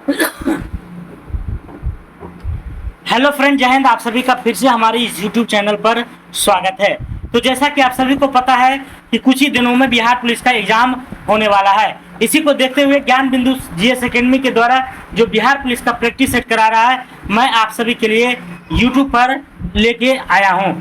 Hello friend, जय हिंद। आप सभी का फिर से हमारे इस यूट्यूब चैनल पर स्वागत है। तो जैसा कि आप सभी को पता है कि कुछ ही दिनों में बिहार पुलिस का एग्जाम होने वाला है। इसी को देखते हुए ज्ञान बिंदु जीएस एकेडमी के द्वारा जो बिहार पुलिस का प्रैक्टिस सेट करा रहा है, मैं आप सभी के लिए यूट्यूब पर लेके आया हूँ।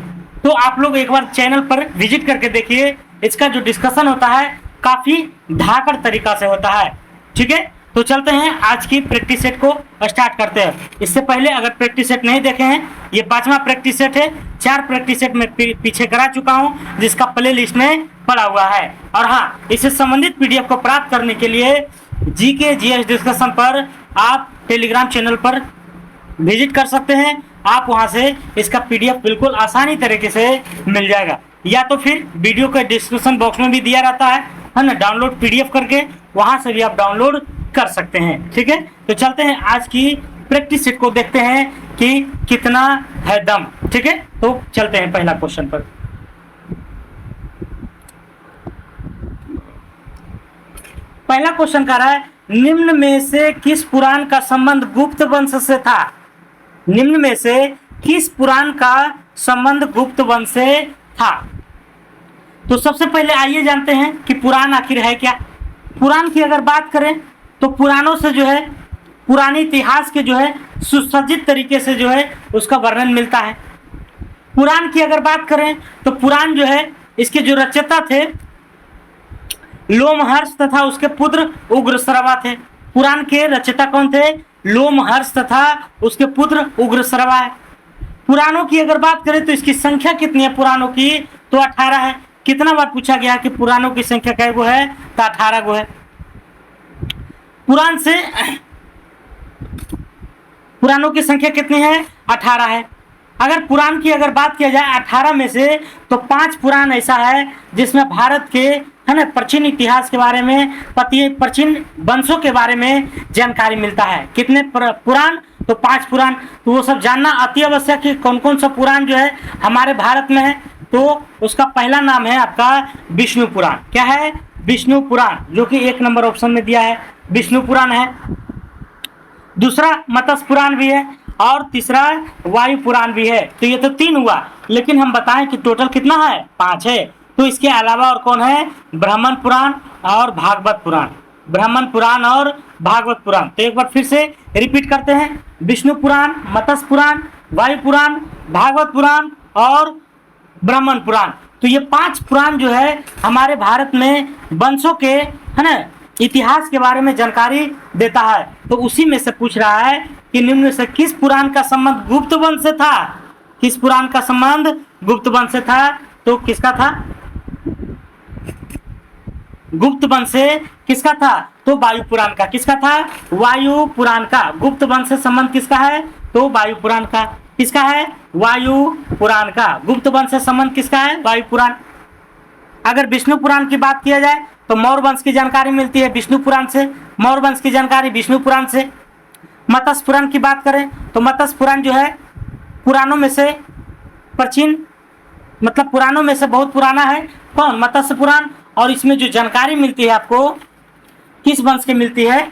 तो आप लोग एक बार चैनल पर विजिट करके देखिए। इसका जो डिस्कशन होता है काफ़ी धाकड़ तरीका से होता है। ठीक है, तो चलते हैं आज की प्रैक्टिस सेट को स्टार्ट करते हैं। इससे पहले अगर प्रैक्टिस सेट नहीं देखे हैं, ये 5वां प्रैक्टिस सेट है। 4 प्रैक्टिस सेट में पीछे करा चुका हूं, जिसका प्ले लिस्ट में पड़ा हुआ है। और हाँ, इससे संबंधित पीडीएफ को प्राप्त करने के लिए जीके जीएस डिस्कशन पर आप टेलीग्राम चैनल पर विजिट कर सकते हैं। आप वहां से इसका पीडीएफ बिल्कुल आसानी तरीके से मिल जाएगा, या तो फिर वीडियो के डिस्क्रिप्शन बॉक्स में भी दिया रहता है ना, डाउनलोड पीडीएफ करके वहां से भी आप डाउनलोड कर सकते हैं। ठीक है, तो चलते हैं आज की प्रैक्टिस सेट को देखते हैं कि कितना है दम। ठीक है, तो चलते हैं पहला क्वेश्चन पर। पहला क्वेश्चन कह रहा है, निम्न में से किस पुराण का संबंध गुप्त वंश से था? निम्न में से किस पुराण का संबंध गुप्त वंश से था? तो सबसे पहले आइए जानते हैं कि पुराण आखिर है क्या। पुराण की अगर बात करें तो पुराणों से जो है पुराने इतिहास के जो है सुसज्जित तरीके से जो है उसका वर्णन मिलता है। पुराण की अगर बात करें तो पुराण जो है इसके जो रचयिता थे लोमहर्ष तथा उसके पुत्र उग्रश्रवा थे। पुराण के रचयिता कौन थे? लोमहर्ष तथा उसके पुत्र उग्रश्रवा है। पुराणों की अगर बात करें तो इसकी संख्या कितनी है पुराणों की? तो 18 है। कितना बार पूछा गया कि पुराणों की संख्या कै गो है? तो 18 गो है। पुराणों की संख्या कितनी है? 18 है। अगर पुराण की अगर बात किया जाए 18 में से तो 5 पुराण ऐसा है जिसमें भारत के है ना प्राचीन इतिहास के बारे में, प्राचीन वंशों के बारे में जानकारी मिलता है। कितने पुराण? तो 5 पुराण। तो वो सब जानना अति आवश्यक है। कौन कौन सा पुराण जो है हमारे भारत में है? तो उसका पहला नाम है आपका विष्णु पुराण। क्या है? विष्णु पुराण, जो कि 1 नंबर ऑप्शन में दिया है, विष्णु पुराण है। दूसरा मत्स्य पुराण भी है और तीसरा वायु पुराण भी है। तो ये तो 3 हुआ, लेकिन हम बताएं कि टोटल कितना है? 5 है। तो इसके अलावा और कौन है? ब्राह्मण पुराण और भागवत पुराण। ब्राह्मण पुराण और भागवत पुराण। तो एक बार फिर से रिपीट करते हैं, विष्णु पुराण, मत्स्य पुराण, वायु पुराण, भागवत पुराण और ब्राह्मण पुराण। तो ये 5 पुराण जो है हमारे भारत में वंशों के है ना इतिहास के बारे में जानकारी देता है। तो उसी में से पूछ रहा है कि निम्न से किस पुराण का संबंध गुप्त वंश से था? किस पुराण का संबंध गुप्त वंश से था? तो किसका था? गुप्त वंश से किसका था? तो वायु पुराण का। किसका था? वायु पुराण का। गुप्त वंश से संबंध किसका है? तो वायु पुराण का। किसका है? वायु पुराण का। गुप्त वंश से संबंध किसका है? वायु पुराण। अगर विष्णु पुराण की बात किया जाए तो मौर्य वंश की जानकारी मिलती है विष्णु पुराण से। मौर्य वंश की जानकारी विष्णु पुराण से। मत्स्य पुराण की बात करें तो मत्स्य पुराण जो है पुराणों में से प्राचीन, मतलब पुराणों में से बहुत पुराना है। कौन? मत्स्य पुराण। और इसमें जो जानकारी मिलती है आपको किस वंश की मिलती है?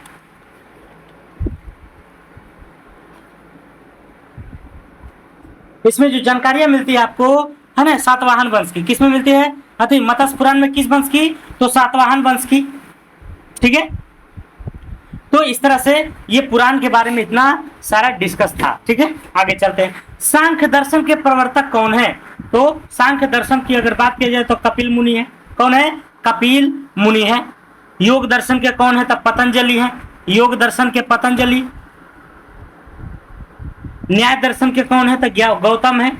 इसमें जो जानकारियां मिलती है आपको है ना सातवाहन वंश की। किसमें मिलती है? तो मत्स्य पुराण में किस वंश की? तो सातवाहन वंश की। ठीक है, तो इस तरह से ये पुराण के बारे में इतना सारा डिस्कस था। ठीक है, आगे चलते हैं। सांख्य दर्शन के प्रवर्तक कौन है? तो सांख्य दर्शन की अगर बात की जाए तो कपिल मुनि है। कौन है? कपिल मुनि है। योग दर्शन के कौन है? तब पतंजलि है। योग दर्शन के पतंजलि। न्याय दर्शन के कौन है? तो गौतम है।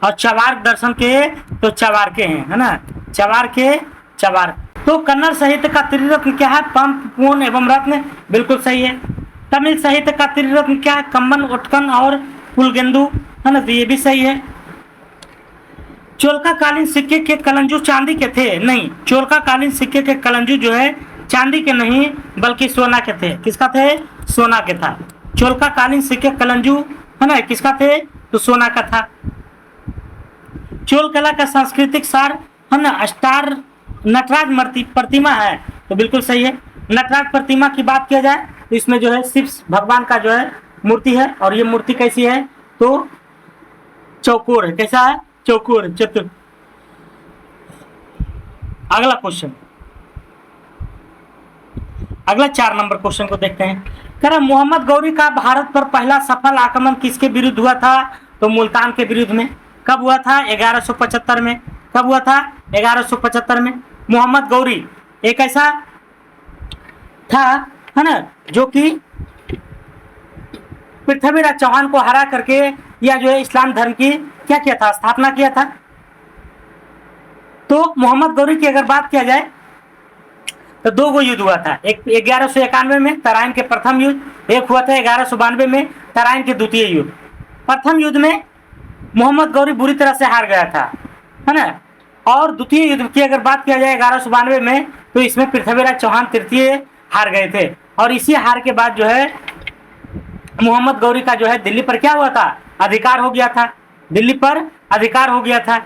और चवार्क दर्शन के तो चवार्के हैं, है ना, चवार्के चवार्क। तो कन्नड़ साहित्य का त्रिरत्न क्या है? पंप, पूर्ण एवं रत्न। बिल्कुल सही है। तमिल साहित्य का त्रिरत्न क्या है? कम्बन, उत्कन और पुलगेंदु, है ना, तो ये भी सही है। चोलका कालीन सिक्के के कलंजू चांदी के थे? नहीं, चोलका कालीन सिक्के के कलंजू जो है चांदी के नहीं बल्कि सोना के थे। किसका थे? सोना के था। चोलका कालीन सिक्के कलंजू है ना किसका थे? तो सोना का था। चोल कला का सांस्कृतिक सार है ना नटराज प्रतिमा है। तो बिल्कुल सही है। नटराज प्रतिमा की बात किया जाए तो इसमें जो है शिव भगवान का जो है मूर्ति है, और ये मूर्ति कैसी है तो चौकोर है। कैसा है? चौकोर, चतुर। अगला क्वेश्चन, अगला 4 नंबर क्वेश्चन को देखते हैं। कह रहा मोहम्मद गौरी का भारत पर पहला सफल आक्रमण किसके विरुद्ध हुआ था? तो मुल्तान के विरुद्ध में। कब हुआ था? 1175 में। कब हुआ था? 1175 में। मोहम्मद गौरी एक ऐसा था, है ना, जो कि पृथ्वीराज चौहान को हरा करके या जो है इस्लाम धर्म की क्या किया था? स्थापना किया था। तो मोहम्मद गौरी की अगर बात किया जाए तो 2 गो युद्ध हुआ था। एक 1191 में तराइन के प्रथम युद्ध, एक हुआ था 1192 में तराइन के द्वितीय युद्ध। प्रथम युद्ध में मोहम्मद गौरी बुरी तरह से हार गया था, है ना, और द्वितीय युद्ध की अगर बात किया जाए 1192 में, तो इसमें पृथ्वीराज चौहान तृतीय हार गए थे। और इसी हार के बाद जो है मोहम्मद गौरी का जो है दिल्ली पर क्या हुआ था? अधिकार हो गया था। दिल्ली पर अधिकार हो गया था।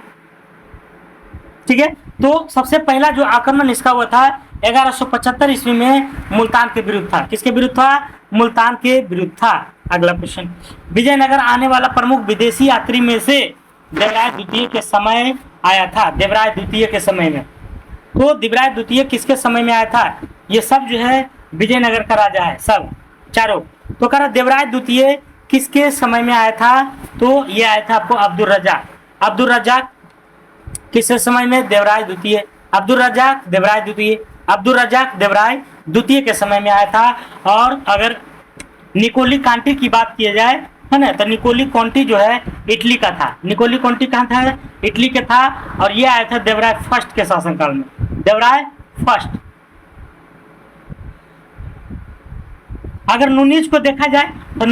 ठीक है, तो सबसे पहला जो आक्रमण इसका हुआ था 1175 ईस्वी में मुल्तान के विरुद्ध था। किसके विरुद्ध था? मुल्तान के विरुद्ध था। अगला क्वेश्चन, विजयनगर आने वाला प्रमुख विदेशी यात्री में से देवराय द्वितीय के समय आया था। देवराय द्वितीय के समय में, तो देवराय द्वितीय किसके समय में आया था? ये सब जो है विजयनगर का राजा है, सब चारों। तो कह रहा देवराय द्वितीय किसके समय में आया था? तो ये आया था आपको अब्दुल रजाक। अब्दुल रजाक किसके समय में? देवराय द्वितीय। अब्दुल रजाक देवराय द्वितीय, अब्दुल रजाक देवराय द्वितीय के समय में आया था। और अगर निकोली कांटी की बात की जाए, है ना, तो निकोली कांटी जो है इटली का था। निकोली कांटी कहाँ था? इटली के था। और ये आया था देवराय फर्स्ट के शासनकाल में। देवराय फर्स्ट। अगर नुनीज को देखा जाए तो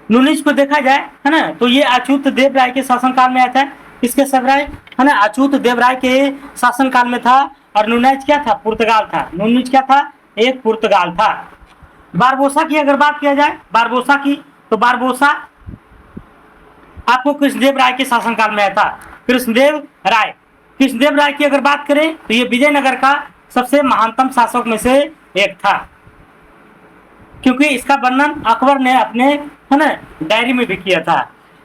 नुनीज को देखा जाए, है ना, तो ये अछूत देव राय के शासनकाल में आया था। किसके समय? है ना, अछूत देव राय के शासनकाल में था। और नुनीज क्या था? पुर्तगाल था। नुनीज क्या था? एक पुर्तगाल था। बारबोसा की अगर बात किया जाए, बारबोसा की, तो बारबोसा आपको कृष्णदेव राय के शासनकाल में आया था। कृष्णदेव राय की अगर बात करें तो ये विजयनगर का सबसे महानतम शासक में से एक था, क्योंकि इसका वर्णन अकबर ने अपने, है ना, डायरी में भी किया था।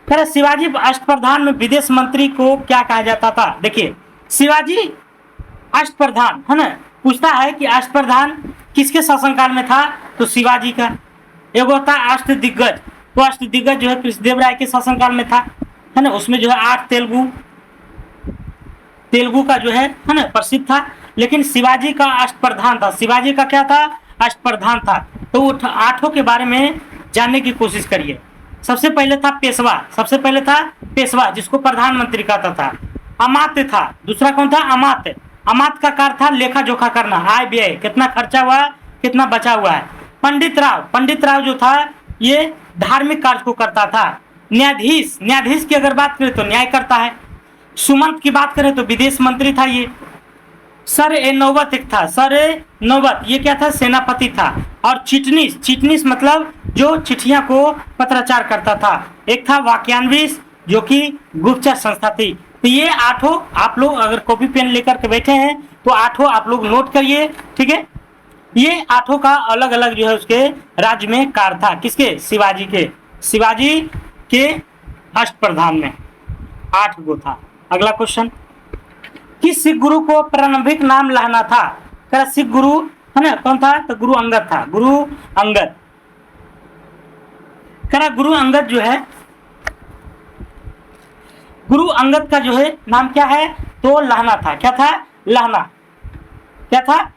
फिर शिवाजी अष्टप्रधान में विदेश मंत्री को क्या कहा जाता था? देखिए, शिवाजी अष्टप्रधान, है ना, पूछता है कि अष्टप्रधान किसके शासनकाल में था? तो शिवाजी का। एक होता है अष्टदिग्गज, तो अष्टदिग्गज जो है कृष्णदेव राय के शासनकाल में था, है ना। उसमें जो है 8 तेलुगु का जो है ना, प्रसिद्ध था। लेकिन शिवाजी का अष्टप्रधान था। शिवाजी का क्या था? अष्टप्रधान था। तो 8 के बारे में जानने की कोशिश करिए। सबसे पहले था पेशवा, जिसको प्रधानमंत्री कहता था। अमात्य था। दूसरा कौन था? अमात्य। अमात्य का कार्य था लेखा जोखा करना, आय व्यय, कितना खर्चा हुआ, कितना बचा हुआ है। पंडित राव जो था ये धार्मिक कार्य को करता था। न्यायाधीश की अगर बात करें तो न्याय करता है। सुमंत की बात करें तो विदेश मंत्री था ये। सर ए नौबत एक था। सर ए नौबत ये क्या था? सेनापति था। और चिटनीस मतलब जो चिट्ठियां को पत्राचार करता था। एक था वाक्यान्विश, जो कि गुप्तचर संस्था थी। तो ये 8 आप लोग अगर कॉपी पेन लेकर के बैठे हैं तो 8 आप लोग नोट करिए, ठीक है। ये 8 का अलग अलग जो है उसके राज्य में कार्य था। किसके? शिवाजी के अष्टप्रधान में 8 गो था। अगला क्वेश्चन, किस सिख गुरु को प्रारंभिक नाम लाना था? क्या सिख गुरु, है ना, कौन था? तो गुरु अंगद था। गुरु अंगद का जो है नाम क्या है? तो लाना था। क्या था?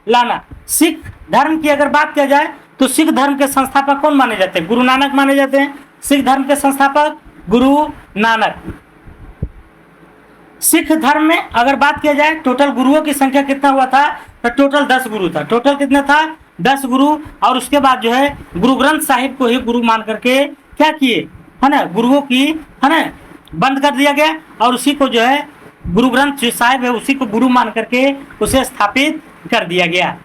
लाना। सिख धर्म की अगर बात किया जाए तो सिख धर्म के संस्थापक कौन माने जाते हैं? गुरु नानक माने जाते हैं। सिख धर्म के संस्थापक गुरु नानक। सिख धर्म में अगर बात किया जाए टोटल गुरुओं की संख्या कितना हुआ था? तो टोटल 10 गुरु था। टोटल कितना था? 10 गुरु। और उसके बाद जो है गुरु ग्रंथ साहिब को ही गुरु मान करके क्या किए, है ना, गुरुओं की, है ना, बंद कर दिया गया। और उसी को जो है गुरु ग्रंथ जो साहिब है उसी को गुरु मान करके उसे स्थापित कर दिया गया।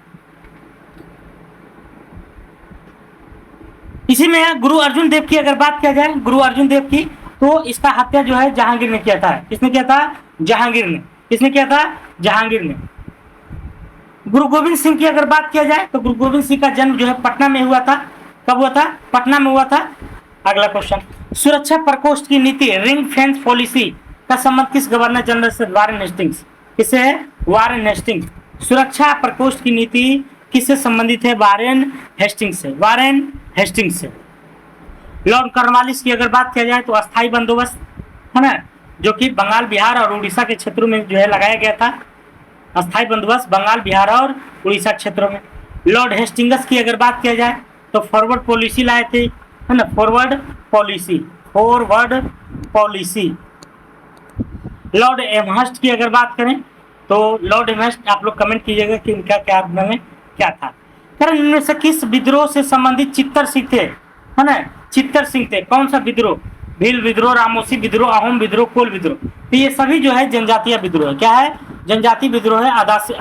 इसी में गुरु अर्जुन देव की अगर बात किया जाए, गुरु अर्जुन देव की, तो इसका हत्या जो है जहांगीर ने किया था। किसने किया था? जहांगीर ने। किसने किया था? जहांगीर ने। गुरु गोविंद सिंह की अगर बात किया जाए तो गुरु गोविंद सिंह का जन्म जो है पटना में हुआ था। कब हुआ था? पटना में हुआ था। अगला क्वेश्चन, सुरक्षा प्रकोष्ठ की नीति रिंग फेंस पॉलिसी का संबंध किस गवर्नर जनरल से? Warren Hastings. किससे है? Warren Hastings. सुरक्षा प्रकोष्ठ की नीति किससे संबंधित है? वारेन हेस्टिंग्स से। वारेन हेस्टिंग्स से। लॉर्ड कॉर्नवालिस की अगर बात किया जाए तो अस्थायी बंदोबस्त है ना, जो कि बंगाल, बिहार और उड़ीसा के क्षेत्रों में जो है लगाया गया था। अस्थायी बंदोबस्त बंगाल, बिहार और उड़ीसा क्षेत्रों में। लॉर्ड हेस्टिंग्स की अगर बात किया जाए तो फॉरवर्ड पॉलिसी लाए थे, है ना, forward policy. Forward policy. Lord Amherst की अगर बात करें तो लॉर्ड एमहर्स्ट, आप लोग कमेंट कीजिएगा कि इनका क्या में क्या था। कारण इनमें से किस विद्रोह से संबंधित चित्तर सिंह थे? है ना, चित्तर सिंह थे। कौन सा विद्रोह? भील विद्रोह, रामोसी विद्रोह, अहोम विद्रोह, कोल विद्रोह। तो ये सभी जो है जनजातीय विद्रोह है। क्या है? जनजातीय विद्रोह है।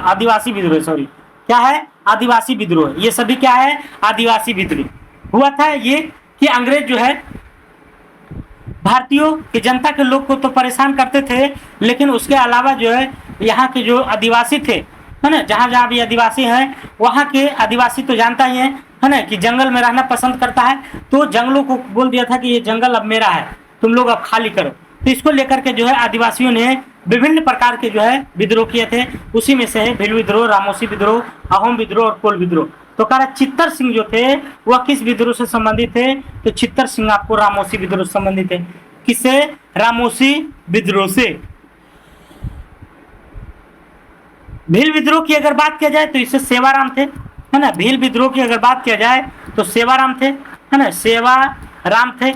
आदिवासी विद्रोह, सॉरी, क्या है? आदिवासी विद्रोह। ये सभी क्या है? आदिवासी विद्रोह। हुआ था ये कि अंग्रेज जो है भारतीयों की जनता के लोग को तो परेशान करते थे, लेकिन उसके अलावा जो है यहाँ के जो आदिवासी थे, है ना, जहाँ जहाँ भी आदिवासी हैं वहाँ के आदिवासी तो जानता ही है ना, कि जंगल में रहना पसंद करता है। तो जंगलों को बोल दिया था कि ये जंगल अब मेरा है, तुम लोग अब खाली करो। तो इसको लेकर के जो है आदिवासियों ने विभिन्न प्रकार के जो है विद्रोह किए थे। उसी में से है भील विद्रोह, रामोसी विद्रोह, अहोम विद्रोह और कोल विद्रोह। तो कह रहा चित्तर सिंह जो थे वह किस विद्रोह से संबंधित थे? तो चित्तर सिंह आपको रामोसी विद्रोह से संबंधित है। किससे? रामोसी विद्रोह से। भील विद्रोह की अगर बात किया जाए तो इससे सेवाराम थे, है ना। भील विद्रोह की अगर बात किया जाए तो सेवाराम थे, है ना, सेवाराम थे।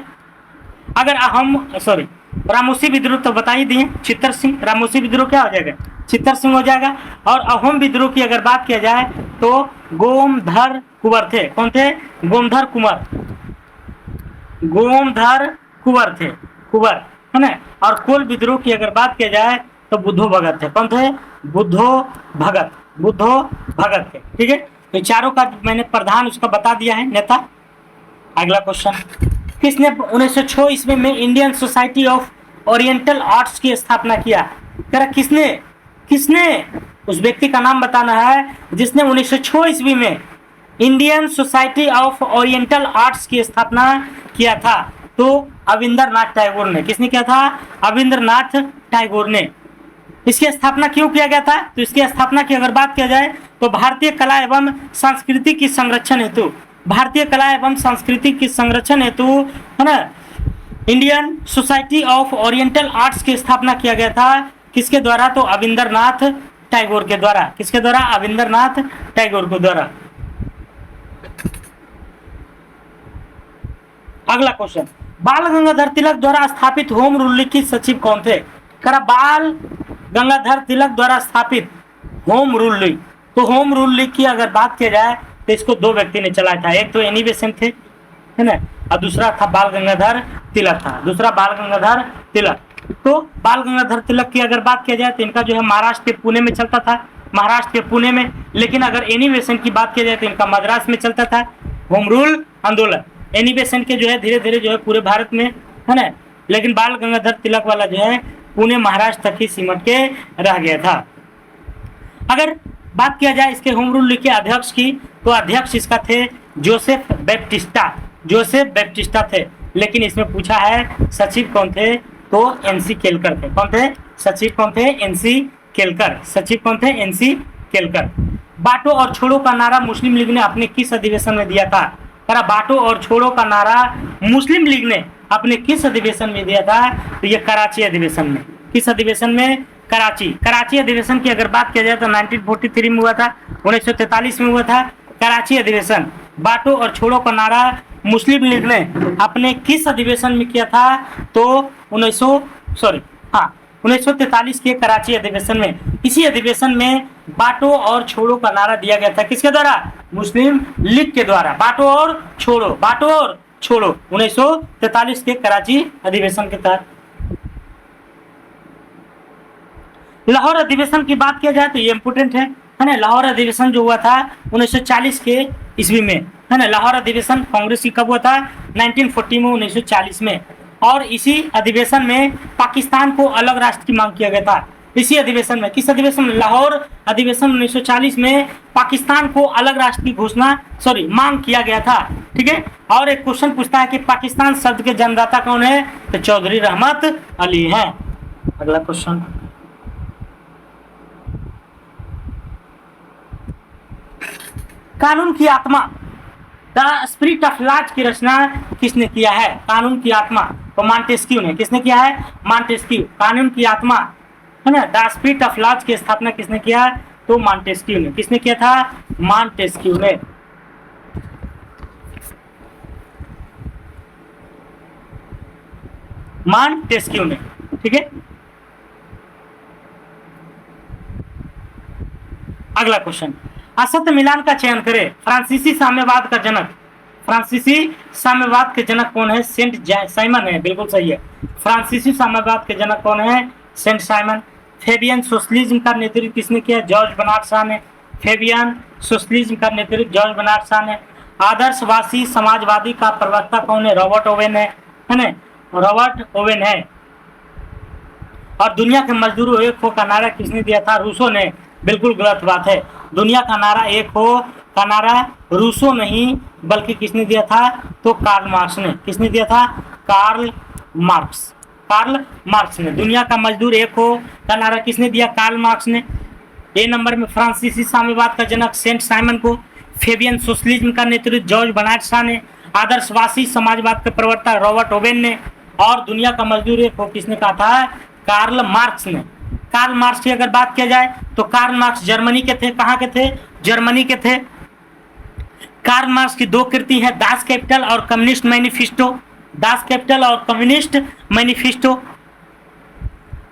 अगर हम सॉरी रामोसी विद्रोह तो बता ही दिए, चित्तर सिंह। रामोसी विद्रोह क्या हो जाएगा? चित्तर सिंह हो जाएगा। और अहोम विद्रोह की अगर बात किया जाए तो गोमधर कुंवर थे। कौन थे? गोमधर कुंवर। गोमधर कुंवर थे, कुंवर, है ना। और कोल विद्रोह की अगर बात किया जाए तो बुद्धो भगत थे। कौन थे? बुद्धो भगत। बुद्धो भगत थे। ठीक है, तो चारों का मैंने प्रधान उसका बता दिया है, नेता। अगला क्वेश्चन, किसने 1906 ईस्वी में Indian society of oriental arts की स्थापना किया? कह किसने? किसने? उस व्यक्ति का नाम बताना है जिसने 1906 ईस्वी में Indian society of oriental arts की स्थापना किया था। तो अविंद्रनाथ टैगोर ने। किसने किया था? अविंद्रनाथ टैगोर ने। इसकी स्थापना क्यों किया गया था? तो इसकी स्थापना की अगर बात किया जाए तो भारतीय कला एवं संस्कृति की संरक्षण हेतु, भारतीय कला एवं संस्कृति की संरक्षण हेतु, है ना, Indian society of oriental arts की स्थापना किया गया था। किसके द्वारा? तो अविंद्रनाथ टैगोर के द्वारा। किसके द्वारा? अविंद्रनाथ टैगोर के द्वारा। अगला क्वेश्चन, बाल गंगाधर तिलक द्वारा स्थापित होम रूल लीग के सचिव कौन थे? करा बाल गंगाधर तिलक द्वारा स्थापित होम रूल लीग। तो होम रूल लीग की अगर बात किया जाए तो इसको दो व्यक्ति ने चलाया था। एक तो एनी बेसेंट थे, है ना, और दूसरा था बाल गंगाधर तिलक था। दूसरा बाल गंगाधर तिलक। तो बाल गंगाधर तिलक की अगर बात किया जाए तो इनका जो है महाराष्ट्र के पुणे में चलता था, महाराष्ट्र के पुणे में। लेकिन अगर एनी बेसेंट की बात किया जाए तो इनका मद्रास में चलता था होम रूल आंदोलन। एनी बेसेंट के जो है धीरे धीरे जो है पूरे भारत में, है ना, लेकिन बाल गंगाधर तिलक वाला जो है पुणे महाराष्ट्र तक ही सिमट के रह गया था। अगर बात किया जाए इसके होम रूल लीग के अध्यक्ष की तो अध्यक्ष इसका थे जोसेफ बैप्टिस्टा। जोसेफ बैप्टिस्टा थे। लेकिन इसमें पूछा है सचिव कौन थे? तो एनसी केलकर थे। कौन थे? सचिव कौन थे? एनसी केलकर। सचिव कौन थे? एनसी केलकर। बांटो और छोड़ो का नारा मुस्लिम लीग ने अपने किस अधिवेशन में दिया था? करा बांटो और छोड़ो का नारा मुस्लिम लीग ने अपने किस अधिवेशन में दिया था? तो ये कराची अधिवेशन में। किस अधिवेशन में? कराची। कराची अधिवेशन की अगर बात किया जाए तो 1943 में हुआ था, 1943 में हुआ था कराची अधिवेशन। बांटो और छोड़ो का नारा मुस्लिम लीग ने अपने किस अधिवेशन में किया था? तो 1943 के कराची अधिवेशन में। इसी अधिवेशन में बांटो और छोड़ो का नारा दिया गया था। किसके द्वारा? मुस्लिम लीग के द्वारा। बांटो और छोड़ो, बांटो और छोड़ो, 1943 के कराची अधिवेशन के तहत। लाहौर अधिवेशन की बात किया जाए तो ये इंपोर्टेंट है ना। लाहौर अधिवेशन जो हुआ था 1940 के ईस्वी में, है ना। लाहौर अधिवेशन कांग्रेस की कब हुआ था? 1940 में, 1940 में। और इसी अधिवेशन में पाकिस्तान को अलग राष्ट्र की मांग किया गया था। इसी अधिवेशन में, किस अधिवेशन में, लाहौर अधिवेशन 1940 में पाकिस्तान को अलग राष्ट्र की घोषणा मांग किया गया था। ठीक है, और एक क्वेश्चन पूछता है कि पाकिस्तान शब्द के जन्मदाता कौन है, तो चौधरी रहमत अली हैं। अगला क्वेश्चन, कानून की आत्मा द स्पिरिट ऑफ लॉज की रचना किसने किया है, कानून की आत्मा, तो मॉन्टेस्क्यू ने। किसने किया है, मॉन्टेस्क्यू। कानून की आत्मा है ना, द स्पिरिट ऑफ लॉज की स्थापना किसने किया, तो मॉन्टेस्क्यू ने। किसने किया था, मॉन्टेस्क्यू ने। मॉन्टेस्क्यू ने। ठीक है, अगला क्वेश्चन, असत्य मिलान का चयन करें। फ्रांसीसी साम्यवाद का जनक, फ्रांसीसी साम्यवाद के जनक कौन है, सेंट साइमन है। बिल्कुल सही है, फ्रांसीसी साम्यवाद के जनक कौन है, सेंट साइमन। फेबियन सोशलिज्म का नेतृत्व किसने किया, जॉर्ज बर्नार्ड शॉ ने। फेबियन सोशलिज्म का नेतृत्व जॉर्ज बर्नार्ड शॉ ने। आदर्शवासी समाजवादी का प्रवक्ता कौन है, रॉबर्ट ओवेन है ना, रॉबर्ट ओवेन है। और दुनिया के मजदूरों एक हो का नारा किसने दिया था, रूसो ने। बिल्कुल गलत बात है, दुनिया का नारा एक हो का नारा रूसो नहीं बल्कि किसने दिया था, तो कार्ल मार्क्स ने। किसने दिया था, कार्ल मार्क्स। कार्ल मार्क्स ने। दुनिया का मजदूर एक हो का नारा किसने दिया, कार्ल मार्क्स ने। ए नंबर में फ्रांसीसी साम्यवाद का जनक सेंट साइमन को। फेबियन सोशलिज्म का नेतृत्व जॉर्ज बर्नार्ड शॉ ने। आदर्शवासी समाजवाद के प्रवक्ता रॉबर्ट ओवेन ने। और दुनिया का मजदूर एक हो किसने कहा था, कार्ल मार्क्स ने। कार्ल मार्क्स की अगर बात किया जाए तो कार्ल मार्क्स जर्मनी के थे। कहाँ के थे, जर्मनी के थे। कार्ल मार्क्स की दो कृति है, दास कैपिटल और कम्युनिस्ट मैनिफेस्टो। दास कैपिटल और कम्युनिस्ट मैनिफेस्टो।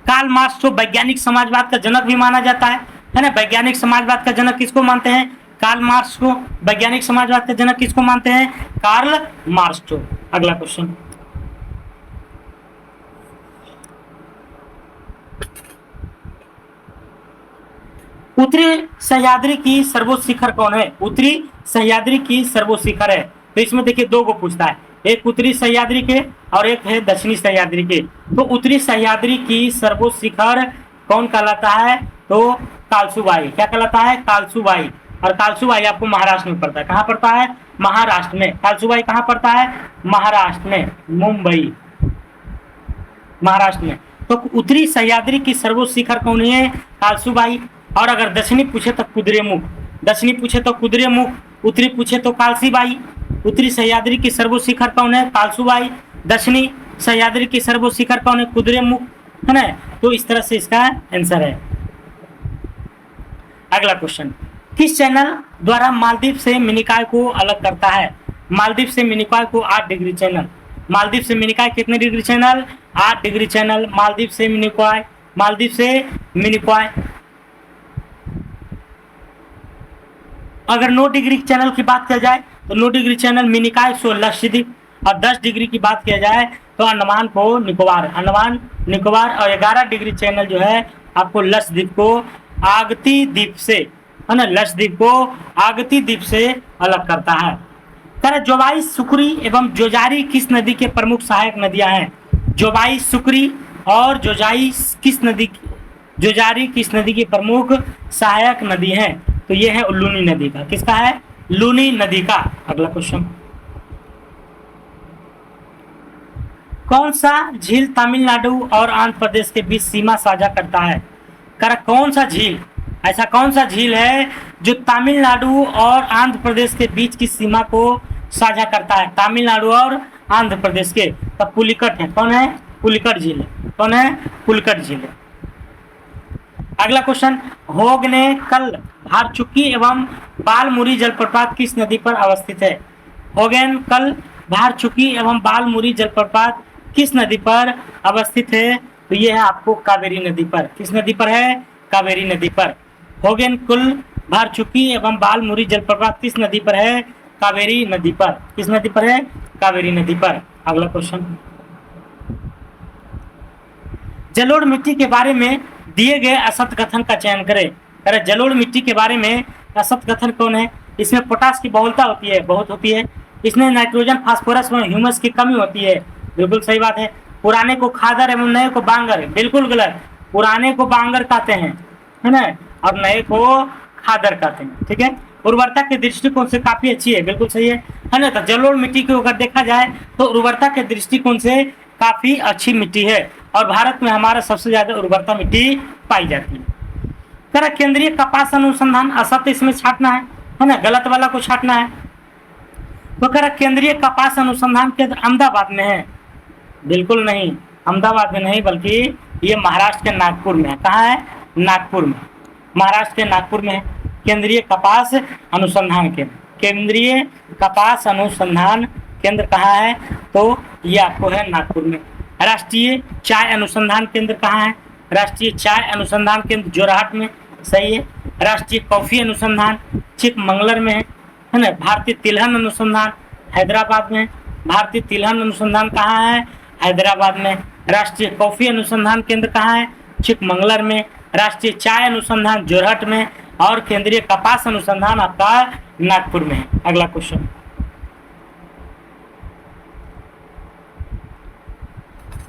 कार्ल मार्क्स को वैज्ञानिक समाजवाद का जनक भी माना जाता है ना। वैज्ञानिक समाजवाद का जनक किसको मानते हैं, कार्ल मार्क्स को। वैज्ञानिक समाजवाद का जनक किसको मानते हैं, कार्ल मार्क्स को। अगला क्वेश्चन, उत्तरी सह्याद्री की सर्वोच्च शिखर कौन है, उत्तरी सह्याद्री की सर्वोच्च शिखर है। तो इसमें देखिए दो को पूछता है, एक उत्तरी सह्याद्री के और एक है दक्षिणी सह्याद्री के। तो उत्तरी सह्याद्री की सर्वोच्च शिखर कौन कहलाता है, तो कालसुबाई। क्या कहलाता है, कालसुबाई। और कालसुबाई आपको महाराष्ट्र में पड़ता है। कहाँ पड़ता है, महाराष्ट्र में। कालसुबाई कहाँ पड़ता है, महाराष्ट्र में, मुंबई, महाराष्ट्र में। तो उत्तरी सह्याद्री की सर्वोच्च शिखर कौन है, कालसुबाई। और अगर दक्षिणी पूछे तो कुद्रेमुख। दक्षिणी पूछे तो कुद्रेमुख, उत्तरी पूछे तो कालसीबाई। उत्तरी सह्याद्री की सर्वोच्च शिखर कौन है, कालसुबाई। दक्षिणी सह्याद्री की सर्वोच्च शिखर कौन है, कुद्रेमुख, है ना। तो इस तरह से इसका आंसर है। अगला क्वेश्चन, किस चैनल द्वारा मालदीव से मिनिकॉय को अलग करता है, मालदीव से मिनिकॉय को 8 डिग्री चैनल। मालदीव से मिनिकॉय कितने degree channel, 8 degree channel. Maldives से मिनिकॉय, मालदीव से मिनिकॉय। अगर 9 डिग्री चैनल की बात किया जाए तो 9 डिग्री चैनल मिनिकॉय को लक्षद्वीप। और 10 डिग्री की बात किया जाए तो अंडमान को निकोबार, अंडमान निकोबार। और 11 डिग्री चैनल जो है आपको लक्षद्वीप को आगती द्वीप से, है ना, लक्षद्वीप को आगती द्वीप से अलग करता है। तर जोबाई, सुकरी एवं जोजारी किस नदी के प्रमुख सहायक नदियां हैं, जोबाई, सुकरी और जोजाई किस नदी, जोजारी किस नदी की प्रमुख सहायक नदी हैं, तो ये है लूनी नदी का। किसका है, लूनी नदी का। अगला क्वेश्चन, कौन सा झील तमिलनाडु और आंध्र प्रदेश के बीच सीमा साझा करता है, कौन सा झील, ऐसा कौन सा झील है जो तमिलनाडु और आंध्र प्रदेश के बीच की सीमा को साझा करता है, तमिलनाडु और आंध्र प्रदेश के, तो पुलिकट है। कौन है, पुलिकट झील है। कौन है, पुलिकट झील है। अगला क्वेश्चन, होग ने कल भारचुक्की एवं बालमुरी जलप्रपात किस नदी पर अवस्थित है, होगेन कल भारचुक्की एवं बालमुरी जलप्रपात किस नदी पर अवस्थित है, तो ये है आपको कावेरी नदी पर। किस नदी पर है, कावेरी नदी पर। होगेन कुल भारचुक्की एवं बालमुरी जलप्रपात किस नदी पर है, कावेरी नदी पर। किस नदी पर है, कावेरी नदी पर। अगला क्वेश्चन, जलोढ़ मिट्टी के बारे में दिए गए असत्य कथन का चयन करें। अरे जलोढ़ मिट्टी के बारे में असत्य कथन कौन है, इसमें पोटास की बहुलता होती है, बहुत होती है। इसमें नाइट्रोजन, फास्फोरस व ह्यूमस की कमी होती है, बिल्कुल सही बात है। पुराने को खादर एवं नए को बांगर, बिल्कुल गलत। पुराने को बांगर कहते हैं, है ना, और नए को खादर कहते हैं। ठीक है, उर्वरता के दृष्टिकोण से काफी अच्छी है, बिल्कुल सही है ना। तो जलोढ़ मिट्टी को अगर देखा जाए तो उर्वरता के दृष्टिकोण से काफी अच्छी मिट्टी है, और भारत में हमारा सबसे ज्यादा उर्वरता मिट्टी पाई जाती है। कह रहा केंद्रीय कपास अनुसंधान, असत्य इसमें छाटना है ना, गलत वाला को छाटना है। तो कह रहा केंद्रीय कपास अनुसंधान केंद्र अहमदाबाद में है, बिल्कुल नहीं, अहमदाबाद में नहीं, बल्कि ये महाराष्ट्र के नागपुर में है। कहाँ है? नागपुर में, महाराष्ट्र के नागपुर में है केंद्रीय कपास अनुसंधान केंद्र। केंद्रीय कपास अनुसंधान केंद्र कहाँ है? तो ये आपको है नागपुर में। राष्ट्रीय चाय अनुसंधान केंद्र कहाँ है? राष्ट्रीय चाय अनुसंधान केंद्र जोरहाट में, सही है। राष्ट्रीय कॉफी अनुसंधान चिकमंगलर में है ना। भारतीय तिलहन अनुसंधान हैदराबाद में, भारतीय तिलहन अनुसंधान कहाँ है? हैदराबाद में। राष्ट्रीय कॉफी अनुसंधान केंद्र कहाँ है? चिकमंगलर में। राष्ट्रीय चाय अनुसंधान जोरहट में, और केंद्रीय कपास अनुसंधान आपका नागपुर में है। अगला क्वेश्चन,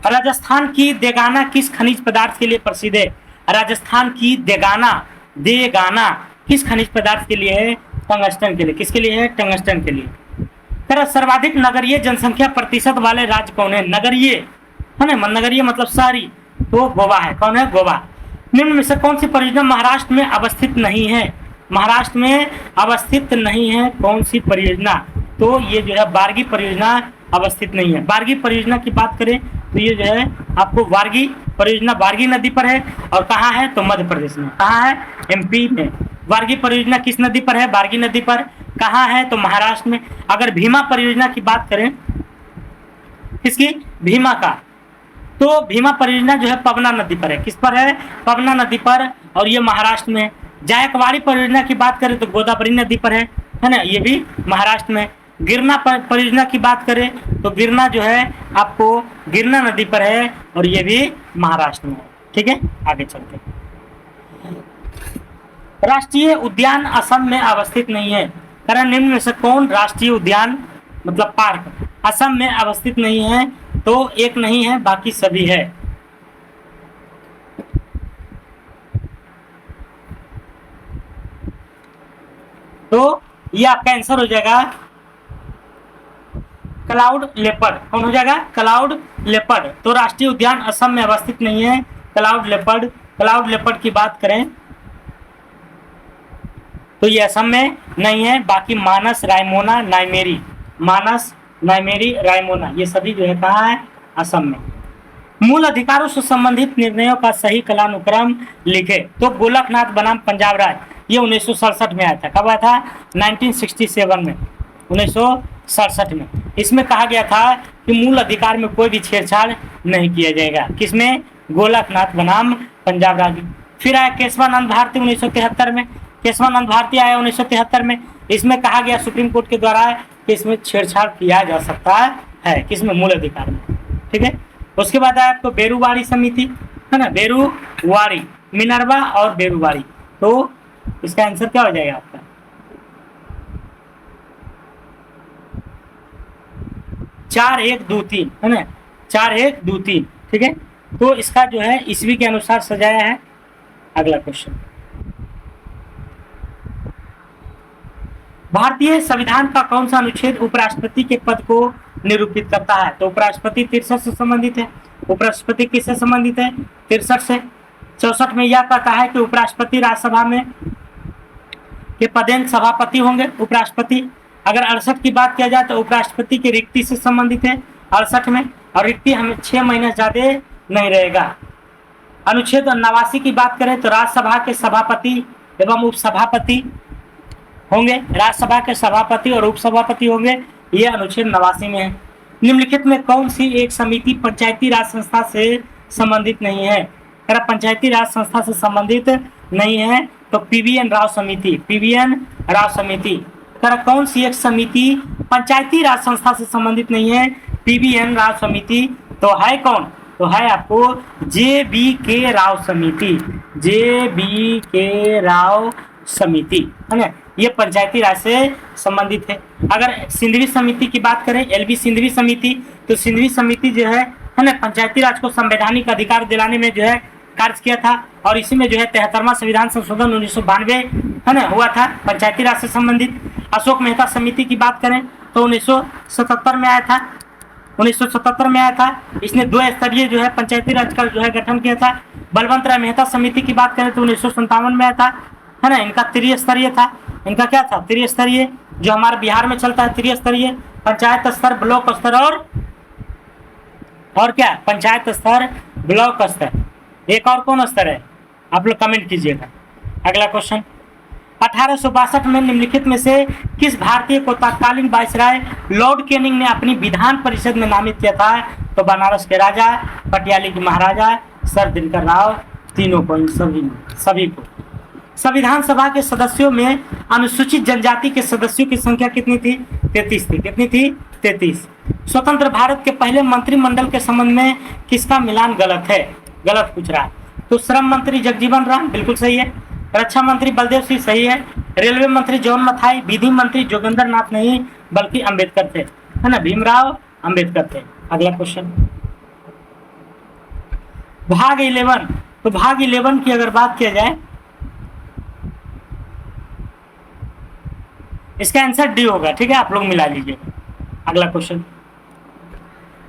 राजस्थान की देगाना किस खनिज पदार्थ के लिए प्रसिद्ध है? राजस्थान की देगाना किस खनिज पदार्थ के लिए है? टंगस्टन के लिए। किसके लिए है? टंगस्टन के लिए। तरह सर्वाधिक नगरीय जनसंख्या प्रतिशत वाले राज्य कौन है? नगरीय है ना, नगरीय मतलब शहरी, तो गोवा है। कौन है? गोवा। निम्न में से कौन सी परियोजना महाराष्ट्र में अवस्थित नहीं है? महाराष्ट्र में अवस्थित नहीं है कौन सी परियोजना? तो ये जो है बारगी परियोजना अवस्थित नहीं है। बारगी परियोजना की बात करें तो ये जो है आपको वारगी परियोजना वारगी नदी पर है, और कहाँ है? तो मध्य प्रदेश में। कहाँ है? एमपी में। वारगी परियोजना किस नदी पर है? बारगी नदी पर। कहाँ है? तो महाराष्ट्र में। अगर भीमा परियोजना की बात करें, किसकी? भीमा का, तो भीमा परियोजना जो है पवना नदी पर है। किस पर है? पवना नदी पर, और ये महाराष्ट्र में। जायकवाड़ी परियोजना की बात करें तो गोदावरी नदी पर है ना, ये भी महाराष्ट्र में। गिरना परियोजना की बात करें तो गिरना जो है आपको गिरना नदी पर है, और ये भी महाराष्ट्र में है। ठीक है, आगे चलते हैं। राष्ट्रीय उद्यान असम में अवस्थित नहीं है। कारण निम्न में से कौन राष्ट्रीय उद्यान मतलब पार्क असम में अवस्थित नहीं है? तो एक नहीं है, बाकी सभी है। तो ये आपका आंसर हो जाएगा क्लाउड लेपर्ड। कौन हो जाएगा? Cloud leopard. तो राष्ट्रीय उद्यान असम में अवस्थित नहीं है क्लाउड लेपर्ड। क्लाउड लेपर्ड की बात करें तो ये असम में नहीं है, बाकी मानस, रायमोना, नाइमेरी, मानस, नाइमेरी, रायमोना, ये सभी जो है कहाँ है? असम में। मूल अधिकारों से संबंधित निर्णयों का सही कालानुक्रम लिखे। तो गोलकनाथ बनाम पंजाब राज, ये 1967 में आया था। कब आया था? 1967 में, 1967 में। इसमें कहा गया था कि मूल अधिकार में कोई भी छेड़छाड़ नहीं किया जाएगा। किसमें? गोलकनाथ बनाम पंजाब राज। फिर आया केशवानंद भारती 1973 में। केशवानंद भारती आया 1973 में। इसमें कहा गया सुप्रीम कोर्ट के द्वारा कि इसमें छेड़छाड़ किया जा सकता है, किसमें? मूल अधिकार में। ठीक है, उसके बाद आया आपको बेरुवाड़ी समिति, है ना, बेरुवाड़ी, मिनर्वा और बेरुवाड़ी। तो इसका आंसर क्या हो जाएगा आपका? 4123, है ना, 4123। ठीक है, तो इसका जो है ईस्वी के अनुसार सजाया है। अगला क्वेश्चन, भारतीय संविधान का कौन सा अनुच्छेद उपराष्ट्रपति के पद को निरूपित करता है? तो उपराष्ट्रपति 63 से संबंधित है। उपराष्ट्रपति किससे संबंधित है? 63 से। 64 में यह कहता है कि उपराष्ट्रपति राज्यसभा में के पदेन सभापति होंगे उपराष्ट्रपति। अगर 68 की बात किया जाए तो उपराष्ट्रपति की रिक्ति से संबंधित है 68 में, और रिक्ति हमें 6 महीने ज्यादा नहीं रहेगा। अनुच्छेद 89 की बात करें तो राज्यसभा के सभापति एवं उपसभापति होंगे, राज्यसभा के सभापति और उपसभापति होंगे, ये अनुच्छेद 89 में है। निम्नलिखित में कौन सी एक समिति पंचायती राज संस्था से संबंधित नहीं है? अगर पंचायती राज संस्था से संबंधित नहीं है तो पीवीएन राव समिति, पीवीएन राव समिति। अगर कौन सी एक समिति पंचायती राज संस्था से संबंधित नहीं है? पीवीएन राव समिति। तो है कौन? तो है आपको जे.बी.के. राव समिति, जे.बी.के. राव समिति, है ना, ये पंचायती राज से संबंधित है। अगर सिंधवी समिति की बात करें, एलबी सिंधवी समिति, तो सिंधवी समिति जो है ना, पंचायती राज को संवैधानिक अधिकार दिलाने में जो है कार्य किया था और इसी में जो है 73वां संविधान संशोधन 1992 है ना हुआ था पंचायती राज से संबंधित। अशोक मेहता समिति की बात करें तो 1977 में आया था, 1977 में आया था। इसने 2 स्तरीय जो है पंचायती राज का जो है गठन किया था। बलवंत राय मेहता समिति की बात करें तो 1957 में आया था, है ना। इनका त्रिस्तरीय था, इनका क्या था, त्रिस्तरीय, जो हमारे बिहार में चलता है त्रिस्तरीय, पंचायत स्तर, ब्लॉक स्तर और क्या, पंचायत स्तर, ब्लॉक स्तर। एक और कौन स्तर है, आप लोग कमेंट कीजिएगा। अगला क्वेश्चन, 1862 में निम्नलिखित में से किस भारतीय को तत्कालीन वायसराय लॉर्ड कैनिंग ने अपनी विधान परिषद में नामित किया था? तो बनारस के राजा, पटियाला के महाराजा, सर दिनकर राव, तीनों को, इन सभी को। संविधान सभा के सदस्यों में अनुसूचित जनजाति के सदस्यों की संख्या कितनी थी? 33 थी। कितनी थी? 33। स्वतंत्र भारत के पहले मंत्रिमंडल के संबंध में किसका मिलान गलत है? गलत पूछ रहा है। तो श्रम मंत्री जगजीवन राम बिल्कुल सही है, रक्षा मंत्री बलदेव सिंह सही है, रेलवे मंत्री जॉन मथाई, विधि मंत्री जोगेंद्र नाथ नहीं बल्कि अंबेडकर थे, है ना, भीमराव अंबेडकर थे। अगला क्वेश्चन, भाग 11। तो भाग 11 की अगर बात किया जाए, इसका आंसर डी होगा, ठीक है, आप लोग मिला लीजिएगा। अगला क्वेश्चन,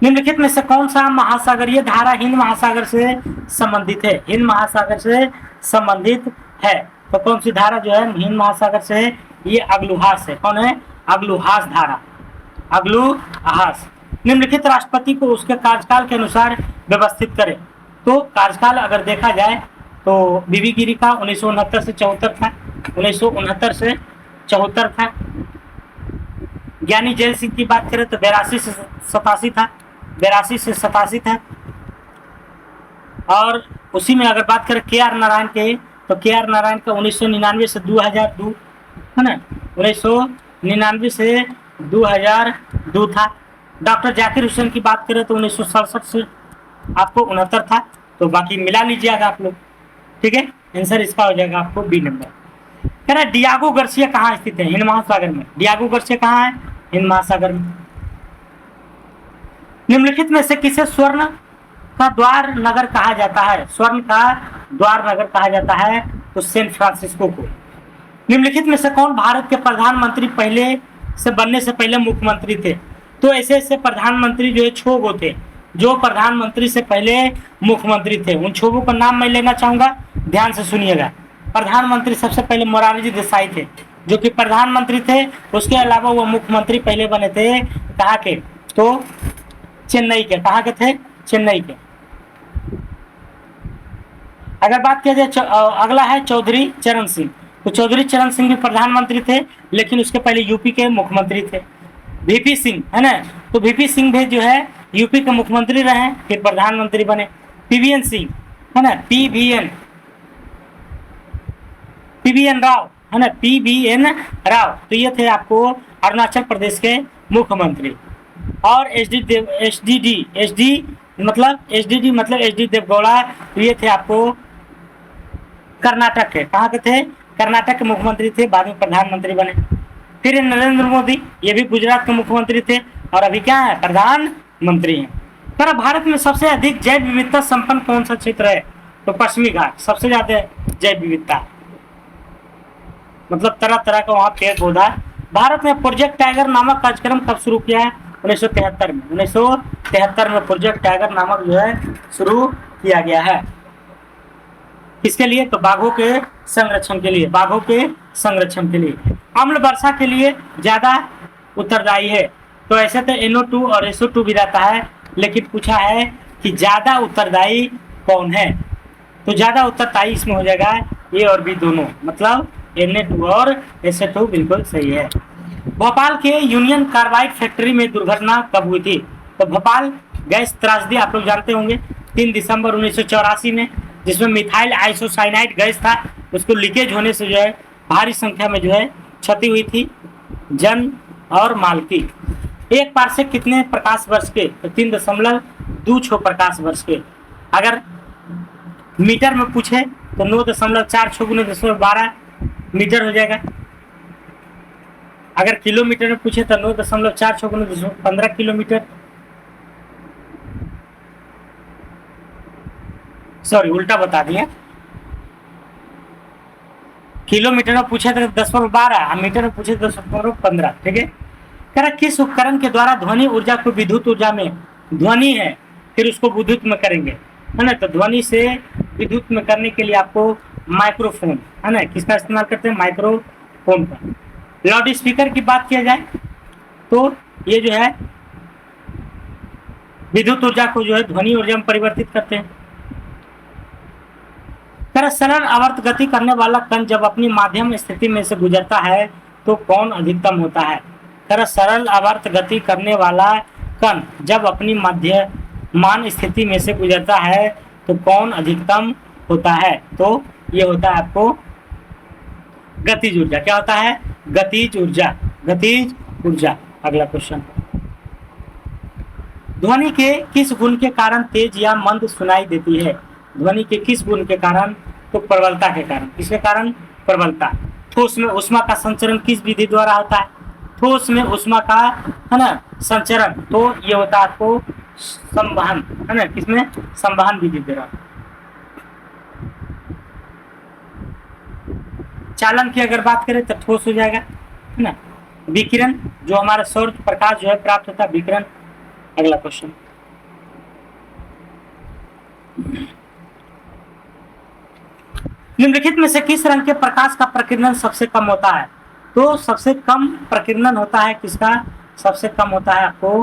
निम्नलिखित में से कौन सा महासागरीय धारा हिंद महासागर से संबंधित है? हिंद महासागर से संबंधित है। तो कौन सी धारा जो है हिंद महासागर से है? ये अग्लुहास है। कौन है? अग्लुहास धारा, अग्लुहास। निम्नलिखित राष्ट्रपति को उसके कार्यकाल के अनुसार व्यवस्थित करें। तो कार्यकाल अगर देखा जाए तो बीबी गिरी का 1969 से 74 था, 1969 से 74 था। ज्ञानी जैल सिंह की बात करें तो 82 से 87 था, 82 से 87 था। और उसी में अगर बात करें के.आर. नारायण के, तो के.आर. नारायण का 1999 से 2002, है ना, 1999 से 2002 था। डॉक्टर जाकिर हुसैन की बात करें तो 1967 से आपको 69 था। तो बाकी मिला लीजिएगा आप लोग, ठीक है। आंसर इसका हो जाएगा आपको बी नंबर। कह रहा है डियागो गार्सिया कहाँ स्थित है? हिंद महासागर में। डियागो गार्सिया कहाँ है? हिंद महासागर में। निम्नलिखित में से किसे स्वर्ण का द्वार नगर कहा जाता है? स्वर्ण का द्वार नगर कहा जाता है तो सैन फ्रांसिस्को को। निम्नलिखित में से कौन भारत के प्रधानमंत्री पहले से बनने से पहले मुख्यमंत्री थे? तो ऐसे ऐसे प्रधानमंत्री जो है छोगो थे, जो प्रधानमंत्री से पहले मुख्यमंत्री थे। उन छोगों का नाम मैं लेना चाहूंगा, ध्यान से सुनिएगा। प्रधानमंत्री सबसे पहले मोरारजी देसाई थे, जो कि प्रधानमंत्री थे। उसके अलावा वो मुख्यमंत्री पहले बने थे कहाँ के? तो चेन्नई के। कहाँ के थे? चेन्नई के। अगर बात किया जाए अगला है चौधरी चरण सिंह। तो चौधरी चरण सिंह भी प्रधानमंत्री थे, लेकिन उसके पहले यूपी के मुख्यमंत्री थे। वीपी सिंह, है ना, तो वीपी सिंह भी जो है यूपी के मुख्यमंत्री रहे, फिर प्रधानमंत्री बने। पीवीएन सिंह, है ना, पीवीएन राव, है ना, पीवीएन राव, तो ये थे आपको अरुणाचल प्रदेश के मुख्यमंत्री। और एचडी मतलब एच डी देवगौड़ा, ये थे आपको कर्नाटक के। कहाँ के थे? कर्नाटक के मुख्यमंत्री थे, बाद में प्रधानमंत्री बने। फिर नरेंद्र मोदी, ये भी गुजरात के मुख्यमंत्री थे और अभी क्या है? प्रधानमंत्री हैं। पर भारत में सबसे अधिक जैव विविधता संपन्न कौन सा क्षेत्र है? तो पश्चिमी घाट सबसे ज्यादा जैव विविधता, मतलब तरह तरह का वहाँ पेड़ पौधा। भारत में प्रोजेक्ट टाइगर नामक कार्यक्रम कब शुरू किया है? 1973 में। 1973 में प्रोजेक्ट टाइगर नामक जो है शुरू किया गया है। किसके लिए? तो बाघों के संरक्षण के लिए, बाघों के संरक्षण के लिए। अम्ल वर्षा के लिए ज्यादा उत्तरदायी है। तो ऐसे तो NO2 और SO2 भी रहता है, लेकिन पूछा है कि ज्यादा उत्तरदायी कौन है? तो ज्यादा उत्तरदायी इसमें हो जाएगा ए और बी दोनों, मतलब Na2 और SO2 बिल्कुल सही है। भोपाल के यूनियन कार्बाइड फैक्ट्री में दुर्घटना कब हुई थी? तो भोपाल गैस त्रासदी आप लोग जानते होंगे, 3 दिसंबर 1984 में, जिसमें मिथाइल आइसोसाइनाइड गैस था, उसको लीकेज होने से जो है भारी संख्या में जो है क्षति हुई थी जन और माल की। एक पारसेक कितने प्रकाश वर्ष के? तो 3.26 प्रकाश वर्ष के। अगर मीटर में पूछे तो 9.46 गुने 1012 मीटर हो जाएगा। अगर किलोमीटर में पूछे तो 9.46 गुने 15 किलोमीटर। सॉरी उल्टा बता दिया, किलोमीटर में पूछे तो 10^12 और मीटर में पूछे तो 10^15, ठीक है। कह रहा किस उपकरण के द्वारा ध्वनि ऊर्जा को विद्युत ऊर्जा में, ध्वनि है फिर उसको विद्युत में करेंगे, है ना, तो ध्वनि से विद्युत में करने के लिए आपको माइक्रोफोन, है ना, किसका इस्तेमाल करते हैं, माइक्रोफोन का। लाउड स्पीकर की बात किया जाए तो ये जो है विद्युत ऊर्जा को जो है ध्वनि ऊर्जा में परिवर्तित करते हैं। तरह सरल आवर्त गति करने वाला कण जब अपनी माध्यम स्थिति में से गुजरता है तो कौन अधिकतम होता है। तरह सरल आवर्त गति करने वाला कण जब अपनी मध्यमान स्थिति में से गुजरता है तो कौन अधिकतम होता है, तो ये होता है आपको गतिज ऊर्जा। क्या होता है, गतिज ऊर्जा, गतिज ऊर्जा। अगला क्वेश्चन, ध्वनि के किस गुण के कारण तेज या मंद सुनाई देती है। ध्वनि के किस गुण के कारण, तो प्रबलता के कारण। किसके कारण, प्रबलता। ठोस में ऊष्मा का संचरण किस विधि द्वारा होता है, ठोस में ऊष्मा का, है ना, संचरण, तो ये होता है आपको संवहन, है ना, किसमें, संवहन विधि द्वारा। चालन की अगर बात करें तो ठोस हो जाएगा, है ना। विकिरण, जो हमारा सौर प्रकाश जो है प्राप्त होता है, विकिरण। अगला क्वेश्चन, निम्नलिखित में से किस रंग के प्रकाश का प्रकीर्णन सबसे कम होता है, तो सबसे कम प्रकीर्णन होता है किसका, सबसे कम होता है आपको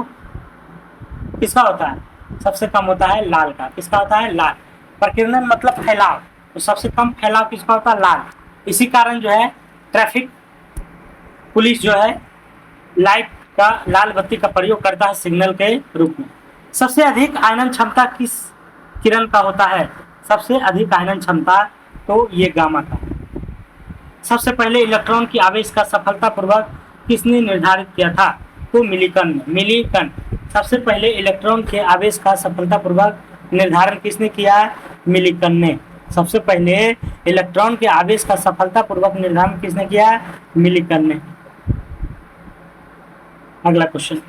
किसका होता है, सबसे कम होता है लाल का। किसका होता है, लाल। प्रकीर्णन मतलब फैलाव, तो सबसे कम फैलाव किसका होता है, लाल। इसी कारण जो है ट्रैफिक पुलिस जो है लाइट का, लाल बत्ती का प्रयोग करता है सिग्नल के रूप में। सबसे अधिक आयनन क्षमता किस किरण का होता है, सबसे अधिक आयनन क्षमता, तो ये गामा का। सबसे पहले इलेक्ट्रॉन की आवेश का सफलतापूर्वक किसने निर्धारित किया था, तो मिलिकन ने। मिलिकन, सबसे पहले इलेक्ट्रॉन के आवेश का सफलतापूर्वक निर्धारण किसने किया, मिलिकन ने। सबसे पहले इलेक्ट्रॉन के आवेश का सफलतापूर्वक निर्धारण किसने किया, मिलिकन ने। अगला क्वेश्चन,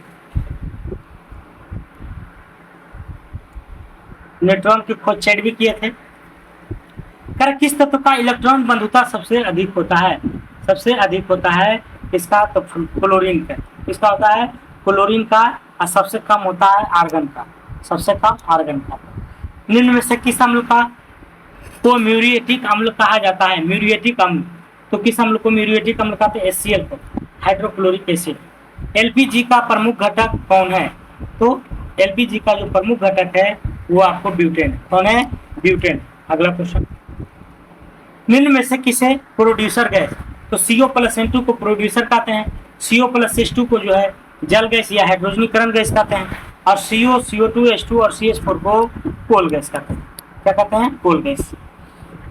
न्यूट्रॉन की खोज चैडविक किए थे। कर किस तत्व का इलेक्ट्रॉन बंधुता सबसे अधिक होता है, सबसे अधिक होता है किसका, तो क्लोरीन का। किसका होता है, क्लोरीन का। और सबसे कम होता है आर्गन का, सबसे कम आर्गन का। निम्न में से किस अम्ल का तो म्यूरिएटिक अम्ल कहा जाता है, म्यूरिएटिक अम्ल, तो किस अम्ल को म्यूरिएटिक अम्ल कहते हैं, HCl को, हाइड्रोक्लोरिक एसिड। LPG का प्रमुख घटक कौन है, तो LPG का जो प्रमुख घटक है वो आपको ब्यूटेन। कौन है, ब्यूटेन। अगला क्वेश्चन, निम्न में से किसे प्रोड्यूसर गैस, तो CO+N2 को प्रोड्यूसर कहते हैं, CO+H2 को जो है जल गैस या हाइड्रोजनीकरण गैस कहते हैं, और CO, CO2, H2 और CH4 को कोल गैस कहते हैं। क्या कहते हैं, कोल गैस।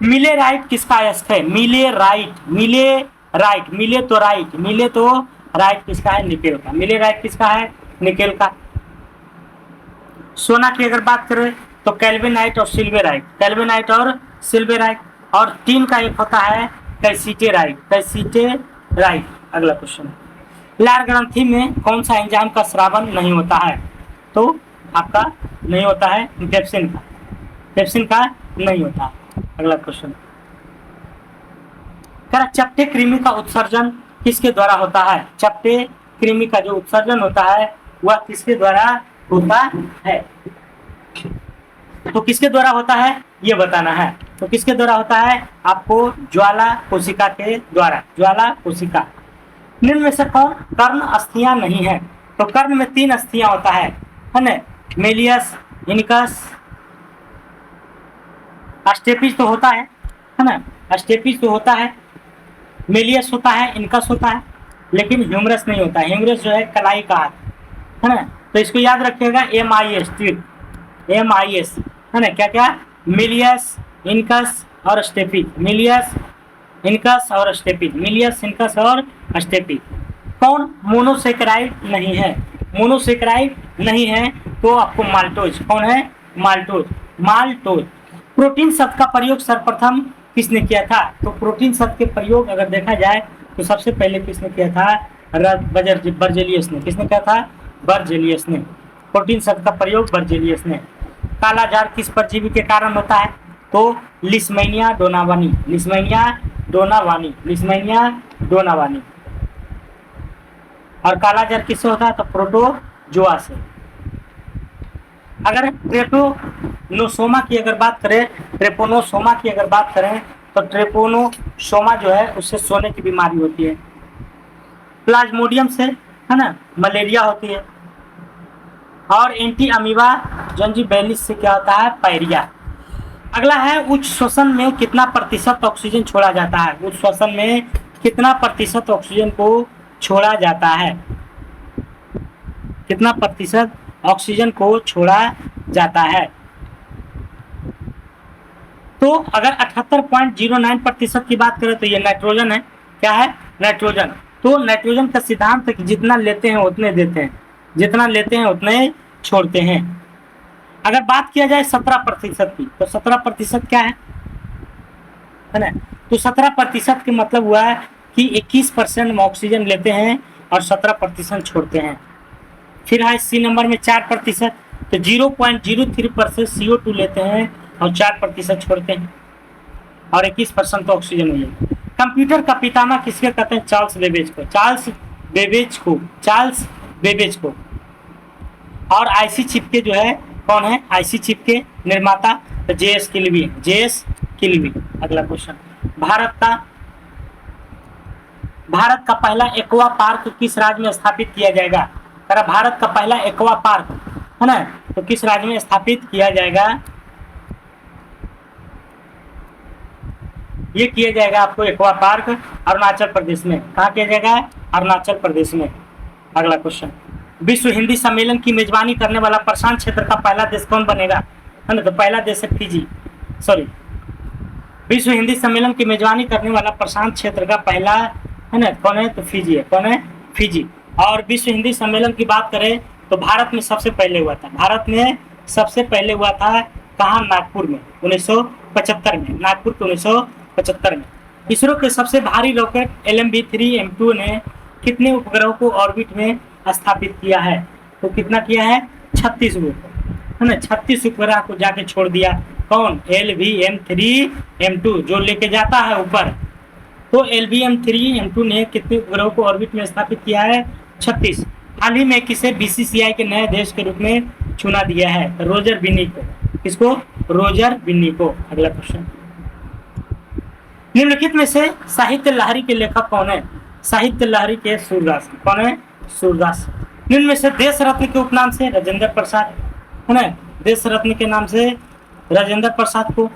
मिलेराइट किसका अयस्क है, मिलेराइट, मिलेराइट, मिले तो राइट, मिले तो राइट किसका है, निकेल का। मिलेराइट किसका है, निकेल का। सोना की अगर बात करें तो कैल्विनाइट और सिल्वेराइट, कैल्विनाइट और सिल्वेराइट। और टीन का एक होता है कैल्सिटेराइट, कैल्सिटेराइट। अगला क्वेश्चन, लार ग्रंथि में कौन सा एंजाइम का स्रावन नहीं होता है, तो आपका नहीं होता है पेप्सिन का, पेप्सिन का नहीं होता। अगला क्वेश्चन, चपटे कृमि का उत्सर्जन किसके द्वारा होता है, चपटे कृमि का जो उत्सर्जन होता है वह किसके द्वारा होता है, तो किसके द्वारा होता है ये बताना है। तो किसके द्वारा होता है, आपको ज्वाला कोशिका के द्वारा, ज्वाला कोशिका। निम्न में से कौन कर्ण अस्थियां नहीं है, तो कर्ण में 3 अस्थियां होता है ना, मेलियस, इनकस, स्टेपिज तो होता है ना, स्टेपिज तो होता है, मेलियस होता है, इनकस होता है, लेकिन ह्यूमरस नहीं होता। ह्यूमरस जो है कलाई का हाथ, है ना, तो इसको याद रखिएगा, MIS, MIS, है ना, क्या क्या, मिलियस, इनकस और स्टेपिज, मिलियस, इनकस और स्टेपिज, मिलियस, इनकस और स्टेपिज। कौन मोनोसेकेराइड नहीं है, मोनोसेकेराइड नहीं है तो आपको माल्टोज। कौन है, माल्टोज, माल्टोज। प्रोटीन शब्द का प्रयोग सर्वप्रथम किसने किया था, तो प्रोटीन शब्द के प्रयोग अगर देखा जाए तो सबसे पहले किसने किया था, बर्जेलियस ने। किसने किया था, बर्जेलियस ने। प्रोटीन शब्द का प्रयोग बर्जेलियस ने। कालाजार किस परजीवी के कारण होता है, तो लिस्मेनिया डोनावानी, लिस्मेनिया डोनावानी, लिस्मेनिया डोनावानी। और काला जर किससे होता है? तो प्रोटोजोआ से। अगर ट्रेपोनोसोमा की अगर बात करें, ट्रेपोनोसोमा की अगर बात करें तो ट्रेपोनोसोमा जो है उससे सोने की बीमारी होती है। प्लाज्मोडियम से, है ना, मलेरिया होती है। और एंटी अमीबा जंजीबैलिस से क्या होता है? पायरिया। अगला है उच्च श्वसन में कितना प्रतिशत ऑक्सीजन छोड़ा जाता है? उच्च श्वसन में कितना प्रतिशत ऑक्सीजन को छोड़ा जाता है? कितना प्रतिशत ऑक्सीजन को छोड़ा जाता है? तो अगर 78.09% की बात करें तो ये नाइट्रोजन है। क्या है? नाइट्रोजन। तो नाइट्रोजन का सिद्धांत है कि जितना लेते हैं उतने देते हैं, जितना लेते हैं उतने छोड़ते हैं। अगर बात किया जाए 17% की, तो 17% क्या है ना? तो 17% का मतलब हुआ है कि 21% ऑक्सीजन लेते हैं और 17% छोड़ते हैं। फिर है सी नंबर में 4%, तो 0.03% CO2 लेते हैं और 4% छोड़ते हैं और 21% तो ऑक्सीजन हुई है। कंप्यूटर का पितामह किसके कहते हैं? चार्ल्स बेबेज को, चार्ल्स बेबेज को, चार्ल्स बेबेज को। और आईसी चिप के जो है कौन है? आईसी चिप के निर्माता तो जेएस किल्वी, जेएस किल्वी। अगला क्वेश्चन, भारत का पहला एक्वा पार्क किस राज्य में स्थापित किया जाएगा? भारत का पहला एक्वा पार्क है ना, तो किस राज्य में स्थापित किया जाएगा? ये किया जाएगा आपको एक्वा पार्क अरुणाचल प्रदेश में। कहाँ किया जाएगा? अरुणाचल प्रदेश में। अगला क्वेश्चन, विश्व हिंदी सम्मेलन की मेजबानी करने वाला प्रशांत क्षेत्र का पहला देश कौन बनेगा? है ना, तो पहला देश है फिजी। सॉरी, विश्व हिंदी सम्मेलन की मेजबानी करने वाला प्रशांत क्षेत्र का पहला है ना कौन है? तो फिजी है। कौन है? फिजी। और विश्व हिंदी सम्मेलन की बात करें तो भारत में सबसे पहले हुआ था, भारत में सबसे पहले हुआ था कहाँ? नागपुर में 1975 में, नागपुर के 1975 में। इसरो के सबसे भारी रॉकेट LMB-3M2 ने कितने उपग्रहों को ऑर्बिट में स्थापित किया है? तो कितना किया है? 36 को, है ना, 36 उपग्रह को जाके छोड़ दिया। कौन? LVM-3M2 जो लेके जाता है ऊपर। तो LVM-3M2 ने कितने उपग्रहों को ऑर्बिट में स्थापित किया है? 36। हाल ही में किसे BCCI के नए देश के रूप में चुना दिया है? रोजर बिन्नी को। किसको? रोजर बिन्नी को। अगला क्वेश्चन, निम्नलिखित में से साहित्य लहरी के लेखक कौन है? साहित्य लहरी के सूरदास। कौन है? सूरदास। निम्न में से देश रत्न के उपनाम से? राजेंद्र प्रसाद, है ना, देश रत्न के नाम से राजेंद्र प्रसाद को।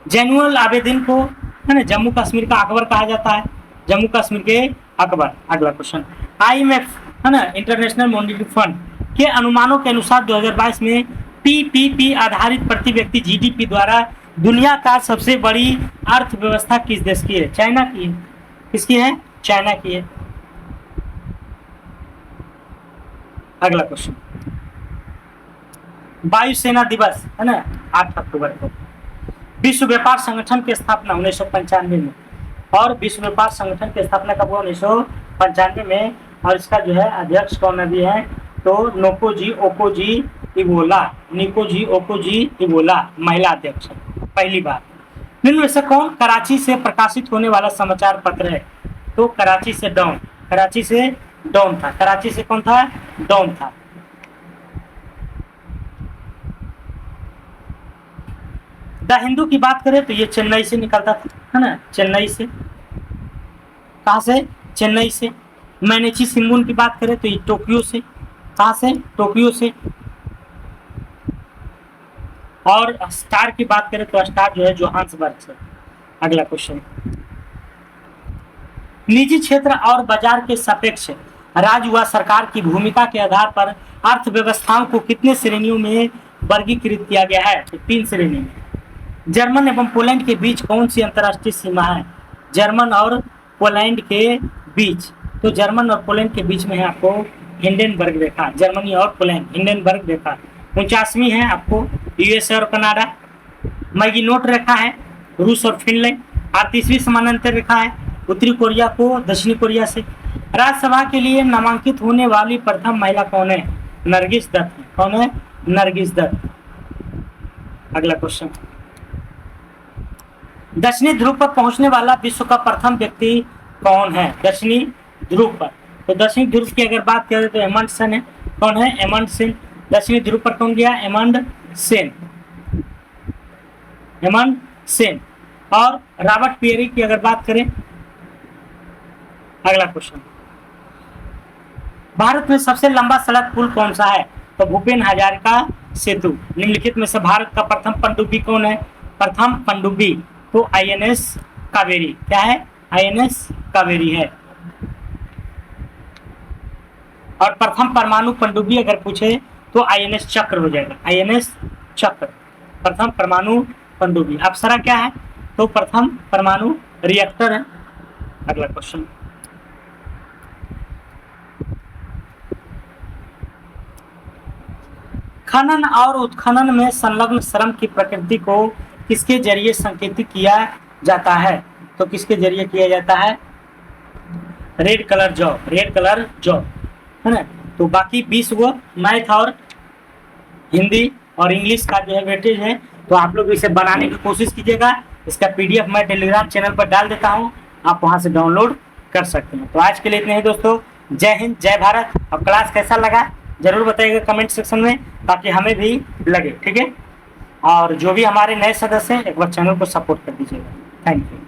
जैनुअल आबेदीन को, है ना, जम्मू कश्मीर का अकबर कहा जाता है, जम्मू कश्मीर के अकबर। अगला क्वेश्चन, IMF, है ना, इंटरनेशनल मॉनेटरी फंड के अनुमानों के अनुसार 2022 में PPP आधारित प्रति व्यक्ति GDP द्वारा दुनिया का सबसे बड़ी अर्थव्यवस्था किस देश की है? चाइना की है। किसकी है? चाइना की है। अगला क्वेश्चन, वायुसेना दिवस, है ना, 8 अक्टूबर को। विश्व व्यापार संगठन की स्थापना 1995 में। और विश्व व्यापार संगठन की स्थापना कब हुआ? 1995 में। और इसका जो है अध्यक्ष कौन अभी है? तो नोकोजी ओकोजी इवोला, निकोजी ओकोजी इवोला महिला अध्यक्ष पहली बार। निम्न में से कौन कराची से प्रकाशित होने वाला समाचार पत्र है? तो कराची से डॉन, कराची से डॉन था। कराची से कौन था? डॉन था। द हिंदू की बात करें तो ये चेन्नई से निकलता था, है ना, चेन्नई से। कहाँ से? चेन्नई से। मैनेची सिम्बुन की बात करें तो ये टोक्यो से। कहाँ से? टोक्यो से। और स्टार की बात करें तो स्टार जो है जोहान्सबर्ग से। अगला क्वेश्चन, निजी क्षेत्र और बाजार के सापेक्ष राज्य व सरकार की भूमिका के आधार पर अर्थव्यवस्थाओं को कितने श्रेणियों में वर्गीकृत किया गया है? तो 3 श्रेणी में। जर्मन एवं पोलैंड के बीच कौन सी अंतर्राष्ट्रीय सीमा है? जर्मन और पोलैंड के बीच, तो जर्मन और पोलैंड के बीच में है आपको हिंडनबर्ग रेखा। जर्मनी और पोलैंड, हिंडनबर्ग रेखा। 49वीं है आपको USA और कनाडा। मैगिनोट रेखा है रूस और फिनलैंड। 38वीं समानांतर रेखा है उत्तरी कोरिया को दक्षिणी कोरिया से। राज्यसभा के लिए नामांकित होने वाली प्रथम महिला कौन है? नरगिस दत्त। कौन है? नरगिस दत्त। अगला क्वेश्चन, दक्षिणी ध्रुव पर पहुंचने वाला विश्व का प्रथम व्यक्ति कौन है? दक्षिणी ध्रुव पर, तो दक्षिणी ध्रुव की अगर बात करें तो एमंडसन है। कौन है? एमंडसन। दक्षिणी ध्रुव पर कौन गया? Amundsen, Amundsen. और रॉबर्ट पियरी की अगर बात करें, अगला क्वेश्चन, भारत में सबसे लंबा सड़क पुल कौन सा है? तो भूपेन हजारिका सेतु। निम्नलिखित में से भारत का प्रथम पनडुब्बी कौन है? प्रथम पनडुब्बी तो आईएनएस कावेरी। क्या है? आईएनएस कावेरी है। और प्रथम परमाणु पनडुब्बी अगर पूछे तो आईएनएस चक्र हो जाएगा, आईएनएस चक्र, प्रथम परमाणु पनडुब्बी। अप्सरा क्या है? तो प्रथम परमाणु रिएक्टर है। अगला क्वेश्चन, खनन और उत्खनन में संलग्न श्रम की प्रकृति को किसके जरिए संकेतित किया जाता है? तो किसके जरिए किया जाता है? Red collar job, red collar job, है ना। तो बाकी 20 वो मैथ और हिंदी और इंग्लिश का जो है वेटेज है, तो आप लोग इसे बनाने की कोशिश कीजिएगा। इसका पीडीएफ मैं टेलीग्राम चैनल पर डाल देता हूँ, आप वहाँ से डाउनलोड कर सकते हैं। तो आज के लिए इतने ही दोस्तों। जय हिंद, जय भारत। अब क्लास कैसा लगा जरूर बताइएगा कमेंट सेक्शन में, ताकि हमें भी लगे, ठीक है। और जो भी हमारे नए सदस्य हैं, एक बार चैनल को सपोर्ट कर दीजिएगा। Thank you.